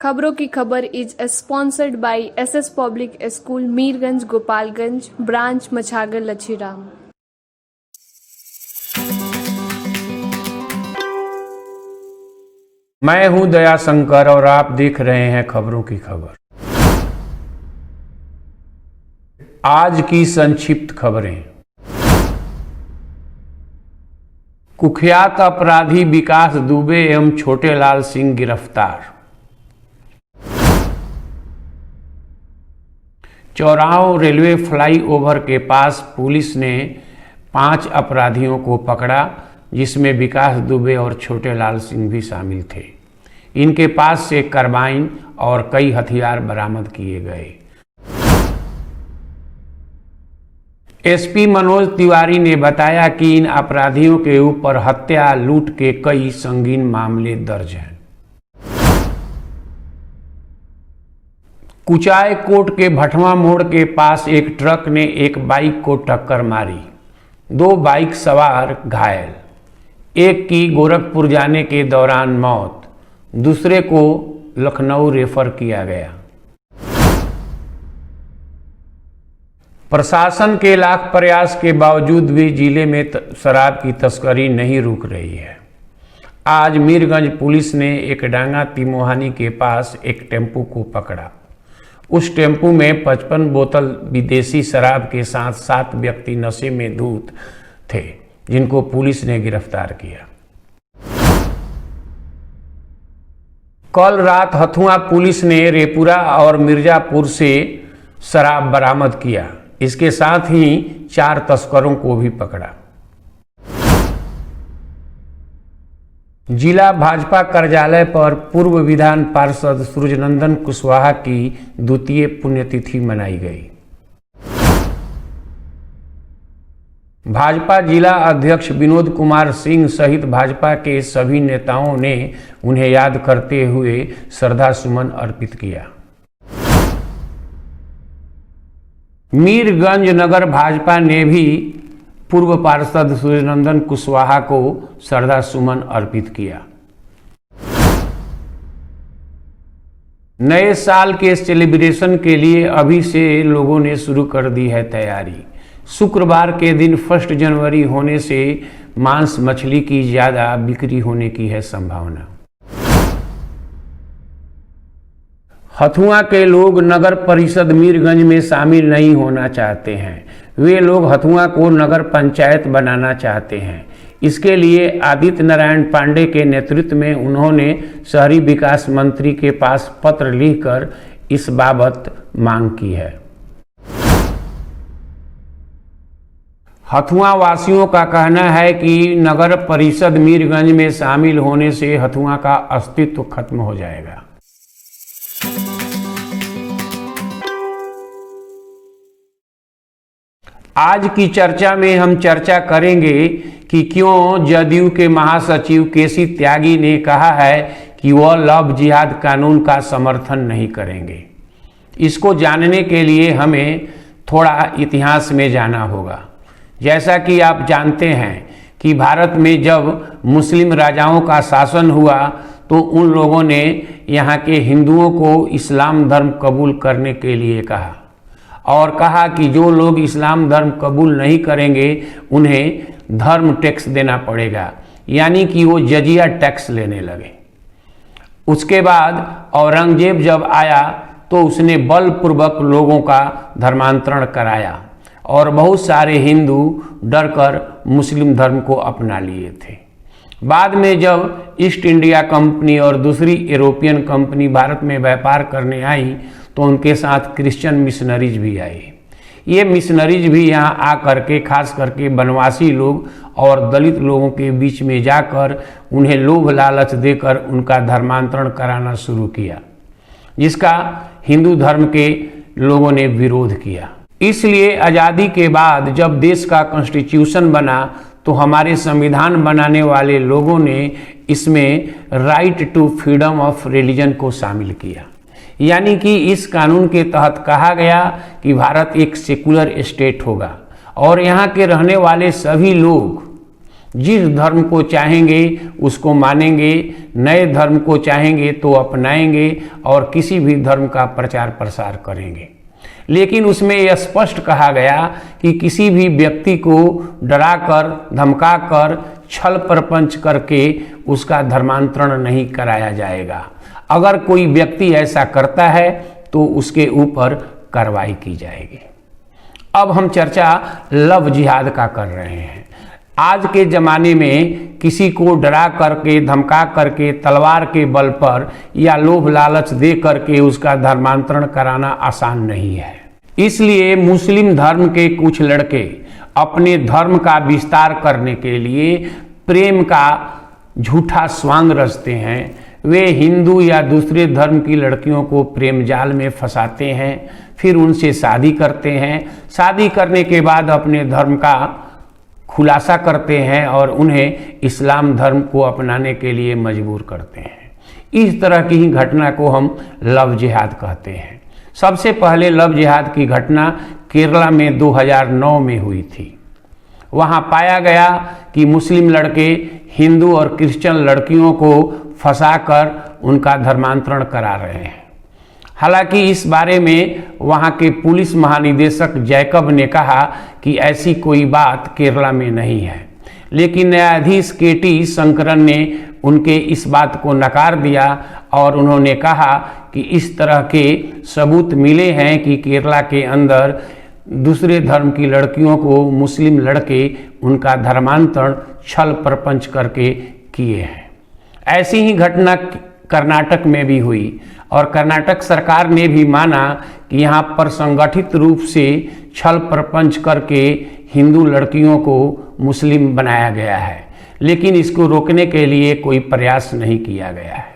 खबरों की खबर is sponsored by SS public school Mirganj Gopalganj branch Machhagar Lachhiram. मैं हूं दया शंकर और आप देख रहे हैं खबरों की खबर। आज की संक्षिप्त खबरें। कुख्यात अपराधी विकास दुबे एवं छोटेलाल सिंह गिरफ्तार। चौराहों रेलवे फ्लाईओवर के पास पुलिस ने 5 अपराधियों को पकड़ा, जिसमें विकास दुबे और छोटेलाल सिंह भी शामिल थे। इनके पास से कार्बाइन और कई हथियार बरामद किए गए। एसपी मनोज तिवारी ने बताया कि इन अपराधियों के ऊपर हत्या, लूट के कई संगीन मामले दर्ज हैं। कुचाय कोट के भटवा मोड़ के पास एक ट्रक ने एक बाइक को टक्कर मारी। 2 बाइक सवार घायल, एक की गोरखपुर जाने के दौरान मौत, दूसरे को लखनऊ रेफर किया गया। प्रशासन के लाख प्रयास के बावजूद भी जिले में शराब की तस्करी नहीं रुक रही है। आज मीरगंज पुलिस ने एक डांगा तिमोहानी के पास एक टेम्पू को पकड़ा। उस टेम्पू में 55 बोतल विदेशी शराब के साथ 7 व्यक्ति नशे में धूत थे, जिनको पुलिस ने गिरफ्तार किया। कल रात हथुआ पुलिस ने रेपुरा और मिर्जापुर से शराब बरामद किया। इसके साथ ही 4 तस्करों को भी पकड़ा। जिला भाजपा कार्यालय पर पूर्व विधान पार्षद सूरजनंदन कुशवाहा की द्वितीय पुण्यतिथि मनाई गई। भाजपा जिला अध्यक्ष विनोद कुमार सिंह सहित भाजपा के सभी नेताओं ने उन्हें याद करते हुए श्रद्धा सुमन अर्पित किया। मीरगंज नगर भाजपा ने भी पूर्व पार्षद सूरजनंदन कुशवाहा को श्रद्धा सुमन अर्पित किया। नए साल के सेलिब्रेशन के लिए अभी से लोगों ने शुरू कर दी है तैयारी। शुक्रवार के दिन 1 जनवरी होने से मांस मछली की ज्यादा बिक्री होने की है संभावना। हथुआ के लोग नगर परिषद मीरगंज में शामिल नहीं होना चाहते हैं। वे लोग हथुआ को नगर पंचायत बनाना चाहते हैं। इसके लिए आदित्य नारायण पांडे के नेतृत्व में उन्होंने शहरी विकास मंत्री के पास पत्र लिखकर इस बाबत मांग की है। हथुआ वासियों का कहना है कि नगर परिषद मीरगंज में शामिल होने से हथुआ का अस्तित्व खत्म हो जाएगा। आज की चर्चा में हम चर्चा करेंगे कि क्यों जदयू के महासचिव केसी त्यागी ने कहा है कि वह लव जिहाद कानून का समर्थन नहीं करेंगे। इसको जानने के लिए हमें थोड़ा इतिहास में जाना होगा। जैसा कि आप जानते हैं कि भारत में जब मुस्लिम राजाओं का शासन हुआ तो उन लोगों ने यहाँ के हिंदुओं को इस्लाम धर्म कबूल करने के लिए कहा और कहा कि जो लोग इस्लाम धर्म कबूल नहीं करेंगे उन्हें धर्म टैक्स देना पड़ेगा, यानी कि वो जजिया टैक्स लेने लगे। उसके बाद औरंगजेब जब आया तो उसने बलपूर्वक लोगों का धर्मांतरण कराया और बहुत सारे हिंदू डरकर मुस्लिम धर्म को अपना लिए थे। बाद में जब ईस्ट इंडिया कंपनी और दूसरी यूरोपियन कंपनी भारत में व्यापार करने आई तो उनके साथ क्रिश्चियन मिशनरीज भी आए। ये मिशनरीज भी यहाँ आकर के खास करके वनवासी लोग और दलित लोगों के बीच में जाकर उन्हें लोभ लालच देकर उनका धर्मांतरण कराना शुरू किया, जिसका हिंदू धर्म के लोगों ने विरोध किया। इसलिए आज़ादी के बाद जब देश का कॉन्स्टिट्यूशन बना तो हमारे संविधान बनाने वाले लोगों ने इसमें right to freedom of religion को शामिल किया, यानी कि इस कानून के तहत कहा गया कि भारत एक सेकुलर स्टेट होगा और यहाँ के रहने वाले सभी लोग जिस धर्म को चाहेंगे उसको मानेंगे, नए धर्म को चाहेंगे तो अपनाएंगे और किसी भी धर्म का प्रचार प्रसार करेंगे। लेकिन उसमें यह स्पष्ट कहा गया कि किसी भी व्यक्ति को डराकर, धमकाकर, छल प्रपंच करके उसका धर्मांतरण नहीं कराया जाएगा। अगर कोई व्यक्ति ऐसा करता है तो उसके ऊपर कार्रवाई की जाएगी। अब हम चर्चा लव जिहाद का कर रहे हैं। आज के ज़माने में किसी को डरा करके, धमका करके, तलवार के बल पर या लोभ लालच दे करके उसका धर्मांतरण कराना आसान नहीं है। इसलिए मुस्लिम धर्म के कुछ लड़के अपने धर्म का विस्तार करने के लिए प्रेम का झूठा स्वांग रचते हैं। वे हिंदू या दूसरे धर्म की लड़कियों को प्रेम जाल में फंसाते हैं, फिर उनसे शादी करते हैं। शादी करने के बाद अपने धर्म का खुलासा करते हैं और उन्हें इस्लाम धर्म को अपनाने के लिए मजबूर करते हैं। इस तरह की ही घटना को हम लव जिहाद कहते हैं। सबसे पहले लव जिहाद की घटना केरला में 2009 में हुई थी। वहाँ पाया गया कि मुस्लिम लड़के हिंदू और क्रिश्चियन लड़कियों को फंसाकर उनका धर्मांतरण करा रहे हैं। हालांकि इस बारे में वहाँ के पुलिस महानिदेशक जैकब ने कहा कि ऐसी कोई बात केरला में नहीं है, लेकिन न्यायाधीश केटी शंकरन ने उनके इस बात को नकार दिया और उन्होंने कहा कि इस तरह के सबूत मिले हैं कि केरला के अंदर दूसरे धर्म की लड़कियों को मुस्लिम लड़के उनका धर्मांतरण छल प्रपंच करके किए हैं। ऐसी ही घटना कर्नाटक में भी हुई और कर्नाटक सरकार ने भी माना कि यहाँ पर संगठित रूप से छल प्रपंच करके हिंदू लड़कियों को मुस्लिम बनाया गया है, लेकिन इसको रोकने के लिए कोई प्रयास नहीं किया गया है।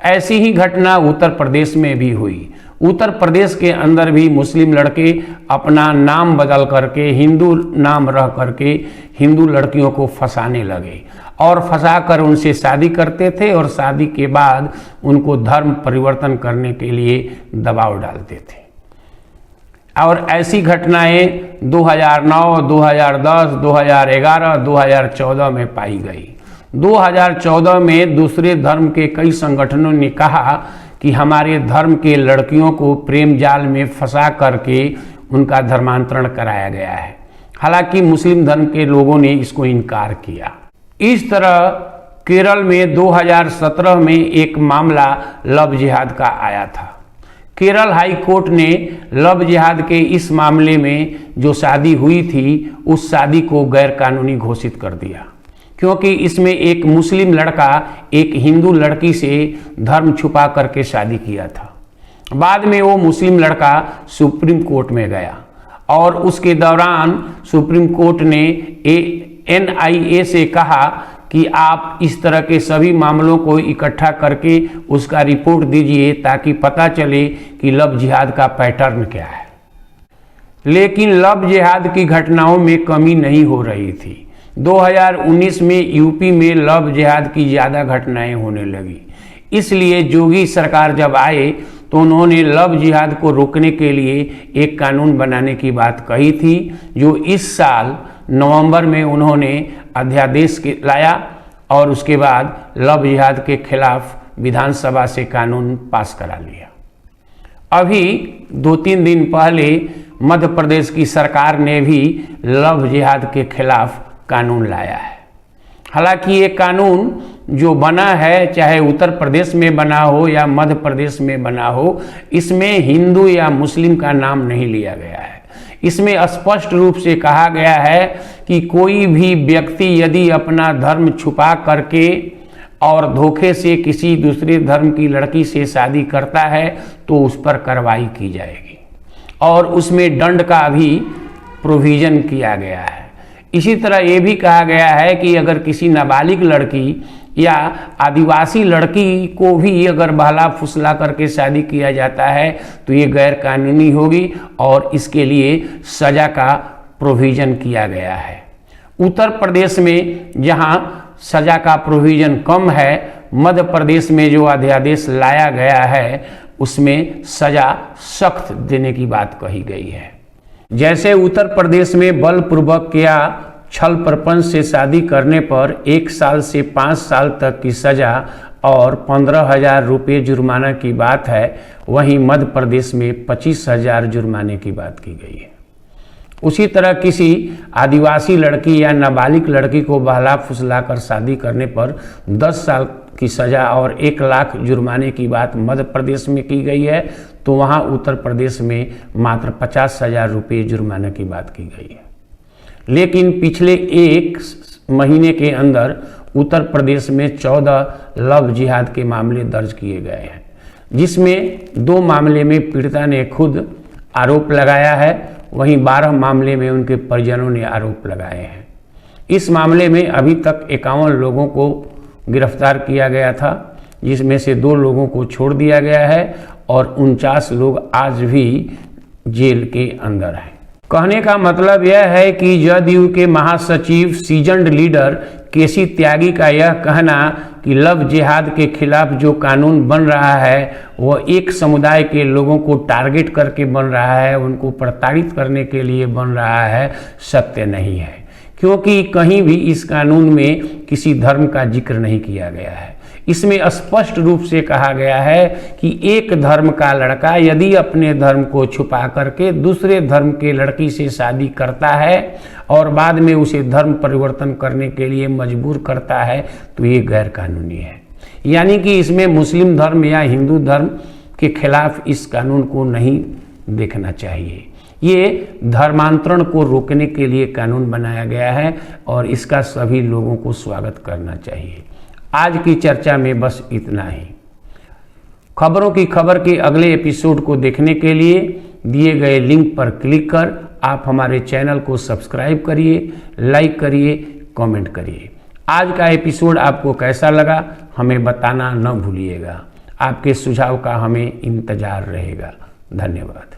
ऐसी ही घटना उत्तर प्रदेश में भी हुई। उत्तर प्रदेश के अंदर भी मुस्लिम लड़के अपना नाम बदल करके, हिंदू नाम रह करके हिंदू लड़कियों को फंसाने लगे और फंसाकर उनसे शादी करते थे और शादी के बाद उनको धर्म परिवर्तन करने के लिए दबाव डालते थे। और ऐसी घटनाएं 2009, 2010, 2011, 2014 में पाई गई। 2014 में दूसरे धर्म के कई संगठनों ने कहा कि हमारे धर्म के लड़कियों को प्रेम जाल में फंसा करके उनका धर्मांतरण कराया गया है। हालांकि मुस्लिम धर्म के लोगों ने इसको इनकार किया। इस तरह केरल में 2017 में एक मामला लव जिहाद का आया था। केरल हाई कोर्ट ने लव जिहाद के इस मामले में जो शादी हुई थी उस शादी को गैर कानूनी घोषित कर दिया, क्योंकि इसमें एक मुस्लिम लड़का एक हिंदू लड़की से धर्म छुपा करके शादी किया था। बाद में वो मुस्लिम लड़का सुप्रीम कोर्ट में गया और उसके दौरान सुप्रीम कोर्ट ने NIA से कहा कि आप इस तरह के सभी मामलों को इकट्ठा करके उसका रिपोर्ट दीजिए ताकि पता चले कि लव जिहाद का पैटर्न क्या है। लेकिन लव जिहाद की घटनाओं में कमी नहीं हो रही थी। 2019 में यूपी में लव जिहाद की ज़्यादा घटनाएं होने लगी। इसलिए योगी सरकार जब आए तो उन्होंने लव जिहाद को रोकने के लिए एक कानून बनाने की बात कही थी, जो इस साल नवंबर में उन्होंने अध्यादेश लाया और उसके बाद लव जिहाद के खिलाफ विधानसभा से कानून पास करा लिया। अभी 2-3 दिन पहले मध्य प्रदेश की सरकार ने भी लव जिहाद के खिलाफ कानून लाया है। हालांकि ये कानून जो बना है, चाहे उत्तर प्रदेश में बना हो या मध्य प्रदेश में बना हो, इसमें हिंदू या मुस्लिम का नाम नहीं लिया गया है। इसमें स्पष्ट रूप से कहा गया है कि कोई भी व्यक्ति यदि अपना धर्म छुपा करके और धोखे से किसी दूसरे धर्म की लड़की से शादी करता है तो उस पर कार्रवाई की जाएगी और उसमें दंड का भी प्रोविज़न किया गया है। इसी तरह ये भी कहा गया है कि अगर किसी नाबालिग लड़की या आदिवासी लड़की को भी अगर बहला फुसला करके शादी किया जाता है तो ये गैर कानूनी होगी और इसके लिए सज़ा का प्रोविज़न किया गया है। उत्तर प्रदेश में जहाँ सज़ा का प्रोविज़न कम है, मध्य प्रदेश में जो अध्यादेश लाया गया है उसमें सज़ा सख्त देने की बात कही गई है। जैसे उत्तर प्रदेश में बलपूर्वक या छल प्रपंच से शादी करने पर 1 साल से 5 साल तक की सजा और 15,000 रुपये जुर्माना की बात है, वहीं मध्य प्रदेश में 25,000 जुर्माने की बात की गई है। उसी तरह किसी आदिवासी लड़की या नाबालिग लड़की को बहला फुसला कर शादी करने पर 10 साल की सजा और 1 लाख जुर्माने की बात मध्य प्रदेश में की गई है, तो वहाँ उत्तर प्रदेश में मात्र 50,000 रुपये जुर्माने की बात की गई है। लेकिन पिछले 1 महीने के अंदर उत्तर प्रदेश में 14 लव जिहाद के मामले दर्ज किए गए हैं, जिसमें 2 मामले में पीड़िता ने खुद आरोप लगाया है, वहीं 12 मामले में उनके परिजनों ने आरोप लगाए हैं। इस मामले में अभी तक 51 लोगों को गिरफ्तार किया गया था, जिसमें से 2 लोगों को छोड़ दिया गया है और 49 लोग आज भी जेल के अंदर हैं। कहने का मतलब यह है कि जदयू के महासचिव सीजन्ड लीडर केसी त्यागी का यह कहना कि लव जिहाद के खिलाफ जो कानून बन रहा है वह एक समुदाय के लोगों को टारगेट करके बन रहा है, उनको प्रताड़ित करने के लिए बन रहा है, सत्य नहीं है, क्योंकि कहीं भी इस कानून में किसी धर्म का जिक्र नहीं किया गया है। इसमें स्पष्ट रूप से कहा गया है कि एक धर्म का लड़का यदि अपने धर्म को छुपा करके दूसरे धर्म के लड़की से शादी करता है और बाद में उसे धर्म परिवर्तन करने के लिए मजबूर करता है तो ये गैर कानूनी है। यानी कि इसमें मुस्लिम धर्म या हिंदू धर्म के खिलाफ इस कानून को नहीं देखना चाहिए। ये धर्मांतरण को रोकने के लिए कानून बनाया गया है और इसका सभी लोगों को स्वागत करना चाहिए। आज की चर्चा में बस इतना ही। खबरों की खबर के अगले एपिसोड को देखने के लिए दिए गए लिंक पर क्लिक कर आप हमारे चैनल को सब्सक्राइब करिए, लाइक करिए, कमेंट करिए। आज का एपिसोड आपको कैसा लगा हमें बताना न भूलिएगा। आपके सुझाव का हमें इंतजार रहेगा। धन्यवाद।